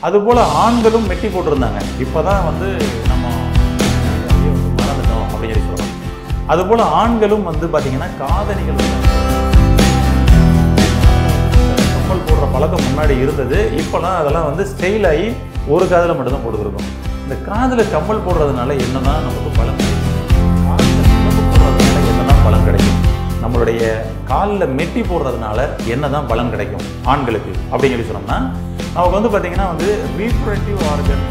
அதுபோல் ஆண்களும் மெட்டி போட்டிருந்தாங்க. இப்போ தான் வந்து நம்ம மறந்துட்டோம் அப்படின்னு சொல்லி சொல்கிறோம். அதுபோல் ஆண்களும் வந்து பார்த்திங்கன்னா காதணிகள் கம்மல் போடுற பழக்கம் முன்னாடி இருந்தது. இப்போலாம் அதெல்லாம் வந்து ஸ்டைல் ஆகி ஒரு காதில் மட்டும்தான் போட்டுருக்கோம். இந்த காதில் கம்மல் போடுறதுனால என்னதான் நமக்கு பலன் கிடைக்கும்? காதில் சிலம்பு போடுறதுனால என்னதான் பலன் கிடைக்கும்? நம்மளுடைய காலில் மெட்டி போடுறதுனால என்னதான் பலன் கிடைக்கும் ஆண்களுக்கு அப்படின்னு சொல்லி சொன்னோம்னா, நமக்கு வந்து பார்த்திங்கன்னா வந்து ரீப்ரொடக்டிவ் ஆர்கன்,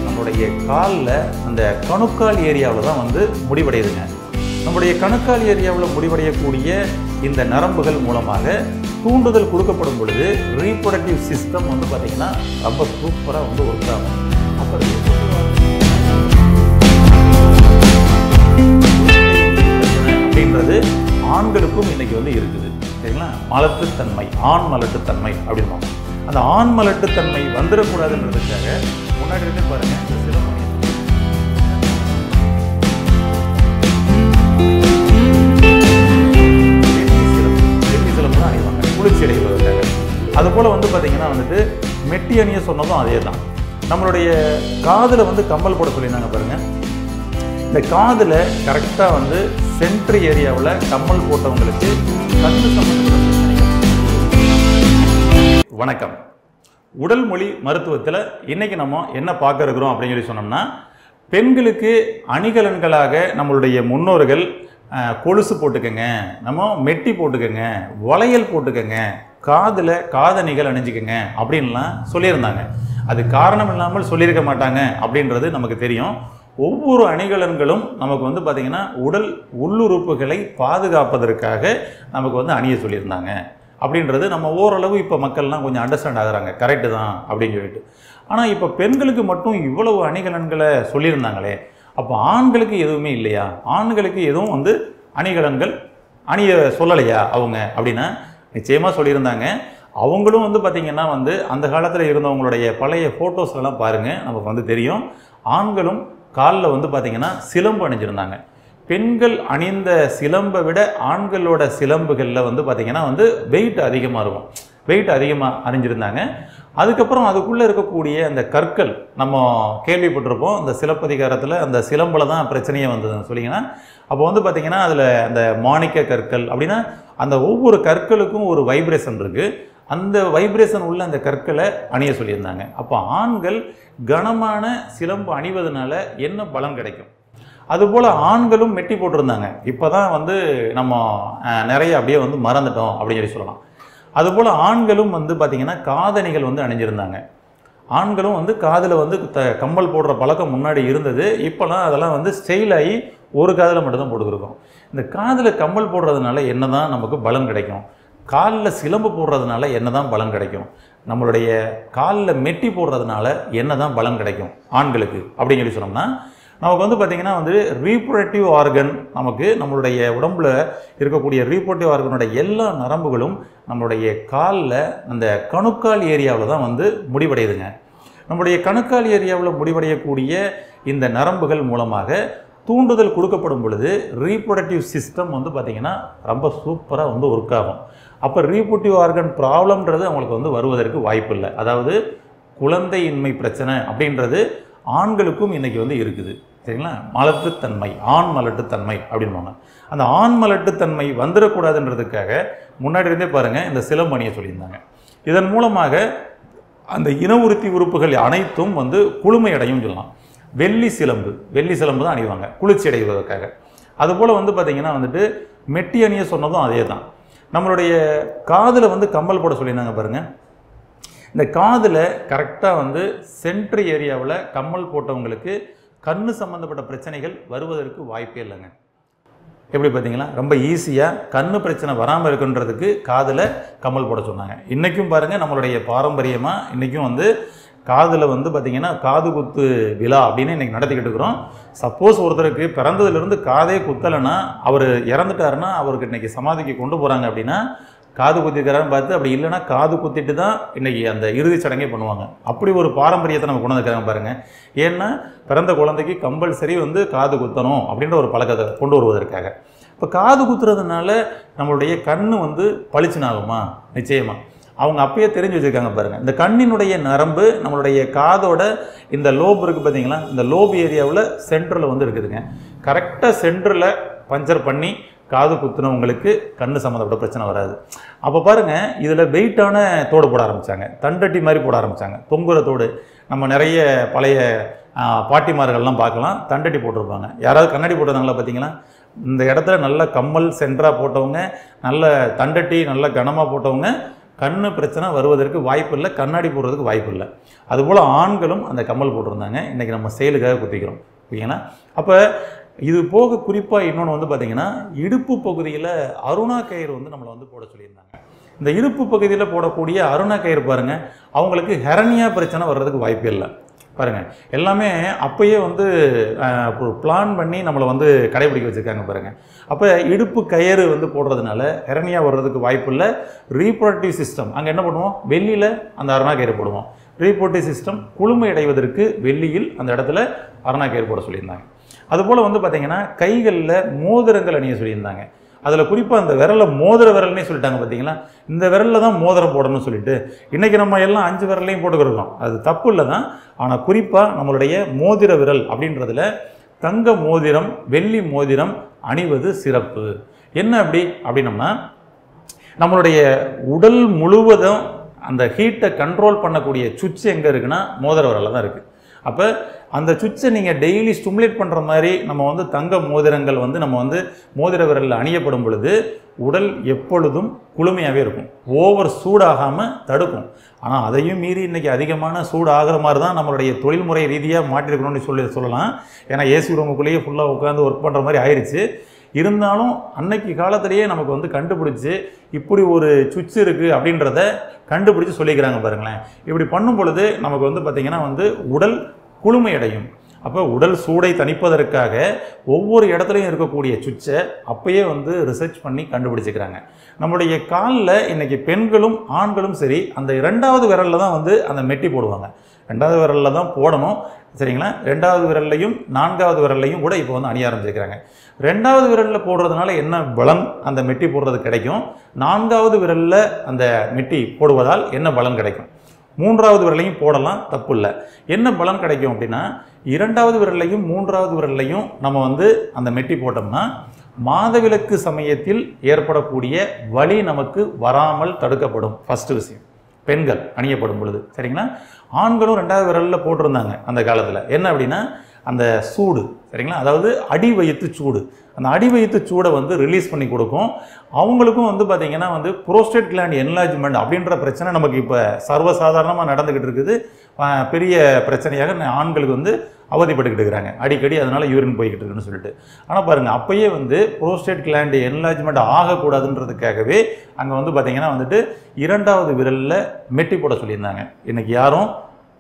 நம்மளுடைய காலில் அந்த கணுக்கால் ஏரியாவில் தான் வந்து முடிவடையுதுங்க. நம்முடைய கணுக்கால் ஏரியாவில் முடிவடையக்கூடிய இந்த நரம்புகள் மூலமாக தூண்டுதல் கொடுக்கப்படும் பொழுது ரீப்ரொடக்டிவ் சிஸ்டம் வந்து பார்த்திங்கன்னா ரொம்ப சூப்பராக வந்து ஒர்க் ஆகும். அப்போ அப்படின்றது ஆண்களுக்கும் இன்னைக்கு வந்து இருக்குது. சரிங்களா? மலட்டுத்தன்மை, ஆண் மலட்டுத்தன்மை அப்படின்னா அந்த ஆண் மலட்டுத்தன்மை வந்துடக்கூடாதுன்றதுக்காக முன்னாடி இருந்து பாருங்க, இந்த சிலம்பு தான் அணிவாங்க குளிர்ச்சி அடைவதற்காக. அதுபோல் வந்து பார்த்தீங்கன்னா வந்துட்டு மெட்டி அணிய சொன்னதும் அதே தான். நம்மளுடைய காதில் வந்து கம்மல் போட சொல்லியிருந்தாங்க பாருங்க. இந்த காதில் கரெக்டாக வந்து சென்ட்ரு ஏரியாவில் கம்மல் போட்டவங்களுக்கு கண்ணு சம்பந்தப்பட்ட பிரச்சனைகள். வணக்கம். உடல் மொழி மருத்துவத்தில் இன்னைக்கு நம்ம என்ன பார்க்க இருக்கிறோம் அப்படின்னு சொல்லி சொன்னோம்னா, பெண்களுக்கு அணிகலன்களாக நம்மளுடைய முன்னோர்கள் கொலுசு போட்டுக்கங்க, நம்ம மெட்டி போட்டுக்கங்க, வளையல் போட்டுக்கங்க, காதில் காதணிகள் அணிஞ்சிக்கங்க அப்படின்லாம் சொல்லியிருந்தாங்க. அது காரணம் இல்லாமல் சொல்லியிருக்க மாட்டாங்க அப்படின்றது நமக்கு தெரியும். ஒவ்வொரு அணிகலன்களும் நமக்கு வந்து பார்த்திங்கன்னா உடல் உள்ளுறுப்புகளை பாதுகாப்பதற்காக நமக்கு வந்து அணிய சொல்லியிருந்தாங்க அப்படின்றது நம்ம ஓரளவு இப்போ மக்கள்லாம் கொஞ்சம் அண்டர்ஸ்டாண்ட் ஆகுறாங்க. கரெக்டு தான் அப்படின்னு சொல்லிட்டு. ஆனால் இப்போ பெண்களுக்கு மட்டும் இவ்வளவு அணிகலன்களை சொல்லியிருந்தாங்களே, அப்போ ஆண்களுக்கு எதுவுமே இல்லையா? ஆண்களுக்கு எதுவும் வந்து அணிகலன்கள் அணிய சொல்லலையா அவங்க அப்படின்னா நிச்சயமாக சொல்லியிருந்தாங்க. அவங்களும் வந்து பார்த்திங்கன்னா வந்து அந்த காலத்தில் இருந்தவங்களுடைய பழைய ஃபோட்டோஸ்லாம் பாருங்கள், நமக்கு வந்து தெரியும். ஆண்களும் காலில் வந்து பார்த்திங்கன்னா சிலம்பு அணிஞ்சிருந்தாங்க. பெண்கள் அணிந்த சிலம்பை விட ஆண்களோட சிலம்புகளில் வந்து பார்த்திங்கன்னா வந்து வெயிட் அதிகமாக இருக்கும். வெயிட் அதிகமாக அணிஞ்சிருந்தாங்க. அதுக்கப்புறம் அதுக்குள்ளே இருக்கக்கூடிய அந்த கற்கள் நம்ம கேள்விப்பட்டிருப்போம். அந்த சிலப்பதிகாரத்தில் அந்த சிலம்பில் தான் பிரச்சனையே வந்ததுன்னு சொல்லிங்கன்னா, அப்போ வந்து பார்த்திங்கன்னா அதில் அந்த மாணிக்க கற்கள் அப்படின்னா அந்த ஒவ்வொரு கற்களுக்கும் ஒரு வைப்ரேஷன் இருக்குது. அந்த வைப்ரேஷன் உள்ள அந்த கற்களை அணிய சொல்லியிருந்தாங்க. அப்போ ஆண்கள் கனமான சிலம்பு அணிவதனால என்ன பலன் கிடைக்கும்? அதுபோல் ஆண்களும் மெட்டி போட்டிருந்தாங்க. இப்போ தான் வந்து நம்ம நிறைய அப்படியே வந்து மறந்துட்டோம் அப்படின்னு சொல்லி சொல்லலாம். அதுபோல் ஆண்களும் வந்து பார்த்திங்கன்னா காதணிகள் வந்து அணிஞ்சிருந்தாங்க. ஆண்களும் வந்து காதில் வந்து கம்மல் போடுற பழக்கம் முன்னாடி இருந்தது. இப்போலாம் அதெல்லாம் வந்து ஸ்டைல் ஆகி ஒரு காதில் மட்டும்தான் போட்டுருக்கோம். இந்த காதில் கம்மல் போடுறதுனால என்ன தான் நமக்கு பலன் கிடைக்கும்? காலில் சிலம்பு போடுறதுனால என்ன தான் பலன் கிடைக்கும்? நம்மளுடைய காலில் மெட்டி போடுறதுனால என்ன தான் பலன் கிடைக்கும் ஆண்களுக்கு அப்படின்னு சொல்லி சொன்னோம்னா, நமக்கு வந்து பார்த்திங்கன்னா வந்து ரீப்ரொடக்டிவ் ஆர்கன், நமக்கு நம்மளுடைய உடம்புல இருக்கக்கூடிய ரீப்ரொடக்டிவ் ஆர்கனோட எல்லா நரம்புகளும் நம்மளுடைய காலில் அந்த கணுக்கால் ஏரியாவில் தான் வந்து முடிவடையுதுங்க. நம்முடைய கணுக்கால் ஏரியாவில் முடிவடையக்கூடிய இந்த நரம்புகள் மூலமாக தூண்டுதல் கொடுக்கப்படும் பொழுது ரீப்ரொடக்டிவ் சிஸ்டம் வந்து பார்த்திங்கன்னா ரொம்ப சூப்பராக வந்து ஒர்க் ஆகும். அப்போ ரீப்ரொடக்டிவ் ஆர்கன் ப்ராப்ளம்ன்றது அவங்களுக்கு வந்து வருவதற்கு வாய்ப்பு இல்லை. அதாவது குழந்தையின்மை பிரச்சனை அப்படின்றது ஆண்களுக்கும் இன்றைக்கி வந்து இருக்குது. சரிங்களா? மலட்டுத்தன்மை, ஆண் மலட்டுத்தன்மை அப்படின்வாங்க. அந்த ஆண் மலட்டுத்தன்மை வந்துடக்கூடாதுன்றதுக்காக முன்னாடி இருந்தே பாருங்கள் இந்த சிலம்பு அணிய சொல்லியிருந்தாங்க. இதன் மூலமாக அந்த இன உறுத்தி உறுப்புகள் அனைத்தும் வந்து குளுமையடையும் சொல்லலாம். வெள்ளி சிலம்பு தான் அணிவாங்க குளிர்ச்சி அடைவதற்காக. அதுபோல் வந்து பார்த்திங்கன்னா வந்துட்டு மெட்டி அணிய சொன்னதும் அதே தான். நம்மளுடைய காதில் வந்து கம்மல் போட சொல்லியிருந்தாங்க பாருங்கள். இந்த காதில் கரெக்டாக வந்து சென்ட்ரு ஏரியாவில் கம்மல் போட்டவங்களுக்கு கண்ணு சம்மந்தப்பட்ட பிரச்சனைகள் வருவதற்கு வாய்ப்பே இல்லைங்க. எப்படி பார்த்தீங்களா? ரொம்ப ஈஸியாக கண்ணு பிரச்சனை வராமல் இருக்குன்றதுக்கு காதில் கம்மல் போட சொன்னாங்க. இன்றைக்கும் பாருங்கள், நம்மளுடைய பாரம்பரியமாக இன்றைக்கும் வந்து காதில் வந்து பார்த்திங்கன்னா காது குத்து விழா அப்படின்னு இன்றைக்கி நடத்திக்கிட்டு இருக்கிறோம். சப்போஸ் ஒருத்தருக்கு பிறந்ததுலேருந்து காதே குத்தலைன்னா, அவர் இறந்துட்டாருன்னா அவருக்கு இன்றைக்கி சமாதிக்கு கொண்டு போகிறாங்க அப்படின்னா காது குத்திக்கிறான்னு பார்த்து, அப்படி இல்லைன்னா காது குத்திட்டு தான் இன்றைக்கி அந்த இறுதி சடங்கே பண்ணுவாங்க. அப்படி ஒரு பாரம்பரியத்தை நம்ம கொண்டு வந்துருக்காங்க பாருங்கள். ஏன்னா பிறந்த குழந்தைக்கு கம்பல்சரி வந்து காது குத்தணும் அப்படின்ற ஒரு பழக்கத்தை கொண்டு வருவதற்காக. இப்போ காது குத்துறதுனால நம்மளுடைய கண்ணு வந்து பளிச்சுனாகுமா? நிச்சயமா. அவங்க அப்பயே தெரிஞ்சு வச்சுருக்காங்க பாருங்கள். இந்த கண்ணினுடைய நரம்பு நம்மளுடைய காதோட இந்த லோப் இருக்குது பார்த்தீங்களா, இந்த லோப் ஏரியாவில் சென்டரில் வந்து இருக்குதுங்க. கரெக்டாக சென்டரில் பஞ்சர் பண்ணி காது குத்துனவங்களுக்கு கண்ணு சம்மந்தப்பட்ட பிரச்சனை வராது. அப்போ பாருங்கள், இதில் வெயிட்டான தோடு போட ஆரம்பித்தாங்க, தண்டட்டி மாதிரி போட ஆரம்பித்தாங்க, தொங்குற தோடு. நம்ம நிறைய பழைய பாட்டிமார்கள்லாம் பார்க்கலாம், தண்டட்டி போட்டிருப்பாங்க. யாராவது கண்ணாடி போட்டிருந்தாங்களா பார்த்தீங்களா? இந்த இடத்துல நல்ல கம்மல் சென்டராக போட்டவங்க, நல்ல தண்டட்டி நல்ல கனமாக போட்டவங்க கண்ணு பிரச்சனை வருவதற்கு வாய்ப்பு இல்லை, கண்ணாடி போடுறதுக்கு வாய்ப்பு இல்லை. அதுபோல் ஆண்களும் அந்த கம்மல் போட்டிருந்தாங்க. இன்றைக்கி நம்ம செயலுக்காக குத்திக்கிறோம். ஓகேங்களா? அப்போ இது போக குறிப்பாக இன்னொன்று வந்து பார்த்திங்கன்னா, இடுப்பு பகுதியில் அருணா கயிறு வந்து நம்மளை வந்து போட சொல்லியிருந்தாங்க. இந்த இடுப்பு பகுதியில் போடக்கூடிய அருணா கயிறு பாருங்கள், அவங்களுக்கு ஹெரனியா பிரச்சனை வர்றதுக்கு வாய்ப்பு இல்லை. பாருங்கள், எல்லாமே அப்பயே வந்து பிளான் பண்ணி நம்மளை வந்து கடைபிடிக்க வச்சுருக்காங்க பாருங்கள். அப்போ இடுப்பு கயிறு வந்து போடுறதுனால ஹெரனியா வர்றதுக்கு வாய்ப்பு இல்லை. ரீப்ரொடக்டிவ் சிஸ்டம் அங்கே என்ன பண்ணுவோம்? வெள்ளியில் அந்த அருணா கயிறு போடுவோம். ரீப்ரொடக்டிவ் சிஸ்டம் குளுமை அடைவதற்கு வெள்ளியில் அந்த இடத்துல அருணா கயிறு போட சொல்லியிருந்தாங்க. அதுபோல் வந்து பார்த்திங்கன்னா, கைகளில் மோதிரங்கள் அணிய சொல்லியிருந்தாங்க. அதில் குறிப்பாக அந்த விரலில் மோதிர விரல்னே சொல்லிட்டாங்க பார்த்தீங்களா? இந்த விரலில் தான் மோதிரம் போடணும்னு சொல்லிட்டு இன்றைக்கி நம்ம எல்லாம் 5 விரலையும் போட்டுக்கிறோம். அது தப்பு இல்லை தான். ஆனால் குறிப்பாக நம்மளுடைய மோதிர விரல் அப்படின்றதுல தங்க மோதிரம் வெள்ளி மோதிரம் அணிவது சிறப்பு. என்ன அப்படின்னம்னா, நம்மளுடைய உடல் முழுவதும் அந்த ஹீட்டை கண்ட்ரோல் பண்ணக்கூடிய சுவிட்ச் எங்கே இருக்குன்னா மோதிர விரலில் தான் இருக்குது. அப்போ அந்த சுவிட்சை நீங்கள் டெய்லி ஸ்டிமுலேட் பண்ணுற மாதிரி நம்ம வந்து தங்க மோதிரங்கள் வந்து நம்ம வந்து மோதிர விரலில் அணியப்படும் பொழுது உடல் எப்பொழுதும் குளுமையாகவே இருக்கும், ஓவர் சூடாகாமல் தடுக்கும். ஆனால் அதையும் மீறி இன்றைக்கி அதிகமான சூடு ஆகிற மாதிரி தான் நம்மளுடைய தொழில்முறை ரீதியாக மாற்றிருக்கணும்னு சொல்லலாம். ஏன்னா ஏசி ரூமுக்குள்ளேயே ஃபுல்லாக உட்காந்து ஒர்க் பண்ணுற மாதிரி ஆயிடுச்சு. இருந்தாலும் அன்னைக்கு காலத்திலேயே நமக்கு வந்து கண்டுபிடிச்சி இப்படி ஒரு சுவிட்ச் இருக்குது அப்படின்றத கண்டுபிடிச்சி சொல்லிக்கிறாங்க பாருங்களேன். இப்படி பண்ணும் பொழுது நமக்கு வந்து பார்த்திங்கன்னா வந்து உடல் குளுமையடையும். அப்போ உடல் சூடை தணிப்பதற்காக ஒவ்வொரு இடத்துலையும் இருக்கக்கூடிய சுவிட்சை அப்பயே வந்து ரிசர்ச் பண்ணி கண்டுபிடிச்சிக்கிறாங்க. நம்மளுடைய காலில் இன்றைக்கி பெண்களும் ஆண்களும் சரி அந்த 2வது விரலில் தான் வந்து அந்த மெட்டி போடுவாங்க. 2வது விரலில் தான் போடணும், சரிங்களா? 2வது விரல்லையும் 4வது விரல்லையும் கூட இப்போ வந்து அணிய ஆரம்பிச்சிருக்கிறாங்க. 2வது விரலில் போடுறதுனால என்ன பலன் அந்த மெட்டி போடுறது கிடைக்கும், 4வது விரலில் அந்த மெட்டி போடுவதால் என்ன பலன் கிடைக்கும், 3வது விரலையும் போடலாம், தப்பு இல்லை. என்ன பலன் கிடைக்கும் அப்படின்னா, 2வது விரல்லையும் 3வது விரல்லையும் நம்ம வந்து அந்த மெட்டி போட்டோம்னா மாதவிலக்கு சமயத்தில் ஏற்படக்கூடிய வலி நமக்கு வராமல் தடுக்கப்படும். ஃபஸ்ட்டு விஷயம் பெண்கள் அணியப்படும் பொழுது, சரிங்களா? ஆண்களும் 2வது விரலில் போட்டிருந்தாங்க அந்த காலத்தில். என்ன அப்படின்னா அந்த சூடு, சரிங்களா? அதாவது அடி வயிற்று சூடு, அந்த அடி வயிற்று சூடை வந்து ரிலீஸ் பண்ணி கொடுக்கும். அவங்களுக்கும் வந்து பார்த்திங்கன்னா வந்து புரோஸ்டேட் கிளாண்ட் என்லார்ஜ்மெண்ட் அப்படின்ற பிரச்சனை நமக்கு இப்போ சர்வசாதாரணமாக நடந்துக்கிட்டு இருக்குது. பெரிய பிரச்சனையாக ஆண்களுக்கு வந்து அவதிப்பட்டுக்கிட்டு இருக்கிறாங்க அடிக்கடி, அதனால் யூரின் போய்கிட்டு இருக்குன்னு சொல்லிட்டு. ஆனால் பாருங்கள், அப்பயே வந்து புரோஸ்டேட் கிளாண்ட் என்லார்ஜ்மெண்ட் ஆகக்கூடாதுன்றதுக்காகவே அங்கே வந்து பார்த்திங்கன்னா வந்துட்டு 2வது விரலில் மெட்டி போட சொல்லியிருந்தாங்க. இன்றைக்கி யாரும்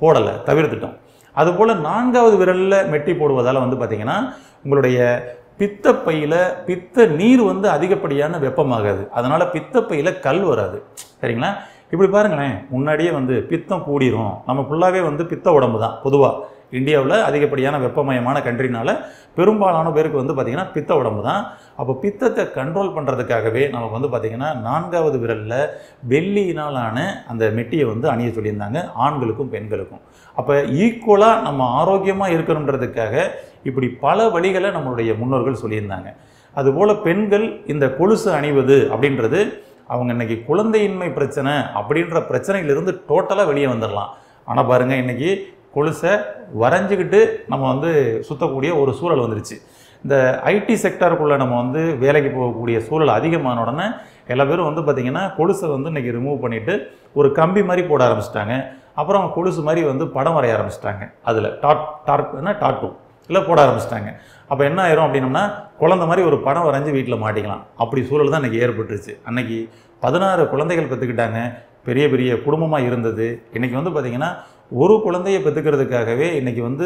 போடலை, தவிர்த்துட்டோம். அதுபோல் 4வது விரலில் மெட்டி போடுவதால் வந்து பார்த்திங்கன்னா உங்களுடைய பித்தப்பையில் பித்த நீர் வந்து அதிகப்படியான வெப்பமாகாது, அதனால் பித்தப்பையில் கல் வராது, சரிங்களா? இப்படி பாருங்களேன், முன்னாடியே வந்து பித்தம் கூடிரும். நம்ம ஃபுல்லாகவே வந்து பித்த உடம்பு தான். பொதுவாக இந்தியாவில் அதிகப்படியான வெப்பமயமான கண்ட்ரினால பெரும்பாலான பேருக்கு வந்து பார்த்திங்கன்னா பித்த உடம்பு தான். அப்போ பித்தத்தை கண்ட்ரோல் பண்ணுறதுக்காகவே நமக்கு வந்து பார்த்திங்கன்னா 4வது விரலில் வெள்ளியினாலான அந்த மெட்டியை வந்து அணிய சொல்லியிருந்தாங்க ஆண்களுக்கும் பெண்களுக்கும். அப்போ ஈக்குவலாக நம்ம ஆரோக்கியமாக இருக்கணுன்றதுக்காக இப்படி பல வழிகளை நம்மளுடைய முன்னோர்கள் சொல்லியிருந்தாங்க. அதுபோல் பெண்கள் இந்த கொலுசு அணிவது அப்படின்றது அவங்க இன்றைக்கி குழந்தையின்மை பிரச்சனை அப்படின்ற பிரச்சனையிலிருந்து டோட்டலாக வெளியே வந்துடலாம். ஆனால் பாருங்கள், இன்றைக்கி கொலுசை வரைஞ்சிக்கிட்டு நம்ம வந்து சுற்றக்கூடிய ஒரு சூழல் வந்துருச்சு. இந்த ஐடி செக்டாருக்குள்ளே நம்ம வந்து வேலைக்கு போகக்கூடிய சூழல் அதிகமான உடனே எல்லா பேரும் வந்து பார்த்திங்கன்னா கொலுசை வந்து இன்றைக்கி ரிமூவ் பண்ணிவிட்டு ஒரு கம்பி மாதிரி போட ஆரம்பிச்சிட்டாங்க. அப்புறம் கொலுசு மாதிரி வந்து படம் வரைய ஆரம்பிச்சிட்டாங்க. அதில் டாட்டூ இல்லை போட ஆரம்பிச்சிட்டாங்க. அப்போ என்ன ஆயிரும் அப்படின்னம்னா, குழந்தை மாதிரி ஒரு படம் வரைஞ்சி வீட்டில் மாட்டிக்கலாம். அப்படி சூழல் தான் இன்றைக்கி ஏற்பட்டுருச்சு. அன்றைக்கி 16 குழந்தைகள் பெற்றுக்கிட்டாங்க, பெரிய பெரிய குடும்பமாக இருந்தது. இன்றைக்கி வந்து பார்த்திங்கன்னா ஒரு குழந்தையை பெற்றுக்கிறதுக்காகவே இன்றைக்கி வந்து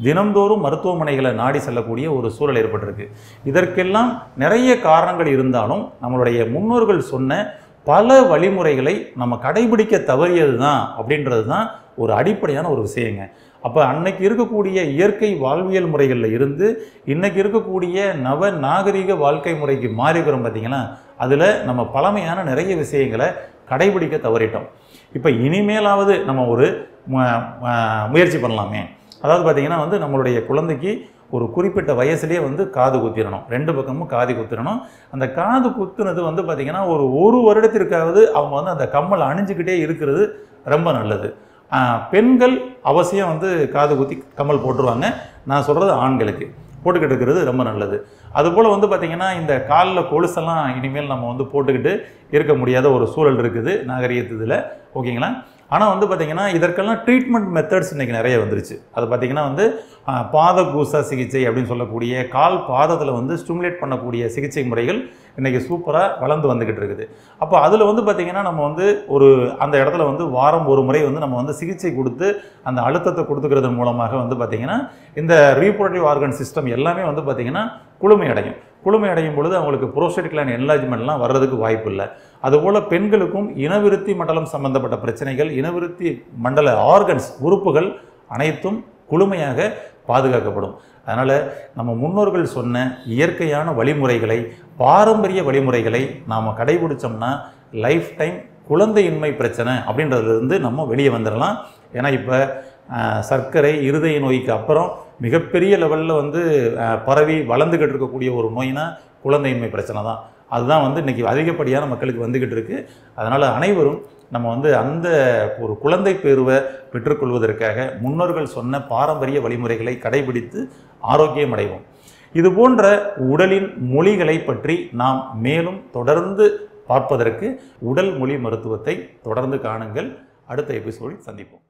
தினந்தோறும் மருத்துவமனைகளை நாடி செல்லக்கூடிய ஒரு சூழல் ஏற்பட்டிருக்கு. இதற்கெல்லாம் நிறைய காரணங்கள் இருந்தாலும் நம்மளுடைய முன்னோர்கள் சொன்ன பல வழிமுறைகளை நம்ம கடைபிடிக்க தவறியது தான் அப்படின்றது தான் ஒரு அடிப்படையான ஒரு விஷயங்க. அப்போ அன்னைக்கு இருக்கக்கூடிய இயற்கை வாழ்வியல் முறைகளில் இருந்து இன்னைக்கு இருக்கக்கூடிய நவ நாகரிக வாழ்க்கை முறைக்கு மாறிக்கிறோம் பார்த்தீங்கன்னா, அதில் நம்ம பழமையான நிறைய விஷயங்களை கடைபிடிக்க தவறிட்டோம். இப்போ இனிமேலாவது நம்ம ஒரு முயற்சி பண்ணலாமே. அதாவது பார்த்தீங்கன்னா நம்மளுடைய குழந்தைக்கு ஒரு குறிப்பிட்ட வயசுலேயே காது குத்திடணும், 2 பக்கமும் காது குத்திடணும். அந்த காது குத்துனது பார்த்தீங்கன்னா ஒரு வருடத்திற்காவது அவங்க அந்த கம்மல் அணிஞ்சுக்கிட்டே இருக்கிறது ரொம்ப நல்லது. பெண்கள் அவசியம் காது குத்தி கம்மல் போட்டுருவாங்க. நான் சொல்கிறது ஆண்களுக்கு போட்டுக்கிட்டு இருக்கிறது ரொம்ப நல்லது. அதுபோல் பார்த்தீங்கன்னா இந்த காலில் கொலுசெல்லாம் இனிமேல் நம்ம போட்டுக்கிட்டு இருக்க முடியாத ஒரு சூழல் இருக்குது நாகரிகத்தில், ஓகேங்களா? ஆனால் பார்த்தீங்கன்னா இதற்கெல்லாம் ட்ரீட்மெண்ட் மெத்தட்ஸ் இன்றைக்கி நிறைய வந்துருச்சு. அது பார்த்தீங்கன்னா பாத கூசா சிகிச்சை அப்படின்னு சொல்லக்கூடிய கால் பாதத்தில் ஸ்டிமுலேட் பண்ணக்கூடிய சிகிச்சை முறைகள் இன்றைக்கி சூப்பராக வளர்ந்து வந்துக்கிட்டு இருக்குது. அப்போ அதில் பார்த்தீங்கன்னா நம்ம ஒரு அந்த இடத்துல வாரம் ஒரு முறை நம்ம சிகிச்சை கொடுத்து அந்த அழுத்தத்தை கொடுத்துக்கிறது மூலமாக பார்த்தீங்கன்னா இந்த ரீப்ரொடக்டிவ் ஆர்கன் சிஸ்டம் எல்லாமே பார்த்தீங்கன்னா குளுமை அடையும் பொழுது அவங்களுக்கு புரோஸ்டேட் கிளாண்ட் என்லார்ஜ்மெண்ட்லாம் வர்றதுக்கு வாய்ப்பு இல்லை. அதுபோல் பெண்களுக்கும் இனவிருத்தி மண்டலம் சம்பந்தப்பட்ட பிரச்சனைகள், இனவிருத்தி மண்டல ஆர்கன்ஸ் உறுப்புகள் அனைத்தும் குளுமையாக பாதுகாக்கப்படும். அதனால் நம்ம முன்னோர்கள் சொன்ன இயற்கையான வழிமுறைகளை, பாரம்பரிய வழிமுறைகளை நாம் கடைபிடிச்சோம்னா லைஃப் டைம் குழந்தையின்மை பிரச்சனை அப்படின்றதுலேருந்து நம்ம வெளியே வந்துடலாம். ஏன்னா இப்போ சர்க்கரை, இருதய நோய்க்கு அப்புறம் மிகப்பெரிய லெவலில் பரவி வளர்ந்துக்கிட்டு இருக்கக்கூடிய ஒரு நோய்னா குழந்தையின்மை பிரச்சனை தான். அதுதான் இன்றைக்கி அதிகப்படியான மக்களுக்கு வந்துக்கிட்டு இருக்குது. அதனால் அனைவரும் நம்ம அந்த ஒரு குழந்தை பேருவை பெற்றுக்கொள்வதற்காக முன்னோர்கள் சொன்ன பாரம்பரிய வழிமுறைகளை கடைபிடித்து ஆரோக்கியம் அடைவோம். இது போன்ற உடலின் மொழிகளை பற்றி நாம் மேலும் தொடர்ந்து பார்ப்பதற்கு உடல் மொழி மருத்துவத்தை தொடர்ந்து காணுங்கள். அடுத்த எபிசோடில் சந்திப்போம்.